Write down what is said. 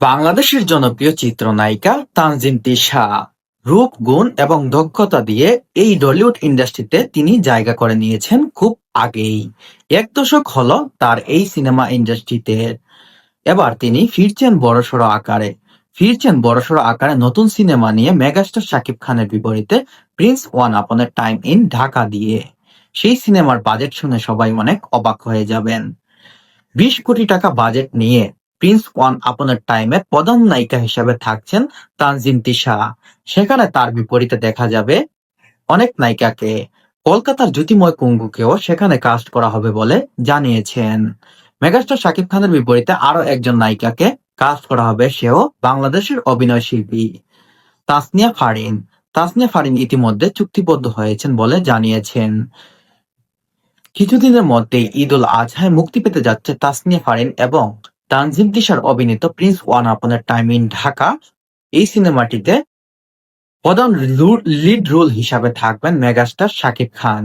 বাংলাদেশের জনপ্রিয় চিত্রনায়িকা তানজিম তিশা রূপ, গুণ এবং দক্ষতা দিয়ে এই টলিউড ইন্ডাস্ট্রিতে তিনি জায়গা করে নিয়েছেন খুব আগেই। ১ দশক হলো তার এই সিনেমা ইন্ডাস্ট্রিতে। এবার তিনি ফিরছেন বড়সড় আকারে নতুন সিনেমা নিয়ে মেগাস্টার শাকিব খানের বিপরীতে Prince one upon A time in Dhaka দিয়ে। সেই সিনেমার বাজেট শুনে সবাই অনেক অবাক হয়ে যাবেন। ২০ কোটি টাকা বাজেট নিয়ে প্রিন্স ওয়ান আপন এ টাইমের প্রধান নায়িকা হিসেবে থাকছেন তানজিম তিশা। সেখানে তার বিপরীতে দেখা যাবে অনেক নায়িকাকে। কলকাতার জ্যোতিময় কুঙ্গুকেও সেখানে কাস্ট করা হবে বলে জানিয়েছেন। মেগাস্টার শাকিব খানের বিপরীতে আরো একজন নায়িকাকে কাস্ট করা হবে, সেও বাংলাদেশের অভিনয় শিল্পী তাসনিয়া ফারিন। তাসনিয়া ফারিন ইতিমধ্যে চুক্তিবদ্ধ হয়েছেন বলে জানিয়েছেন। কিছুদিনের মধ্যেই ঈদ-উল আজহায় মুক্তি পেতে যাচ্ছে তাসনিয়া ফারিন এবং তানজিম তিশার অভিনীত Prince one upon A time in Dhaka. এই সিনেমাটিতে প্রধান লিড রোল হিসাবে থাকবেন মেগাস্টার শাকিব খান।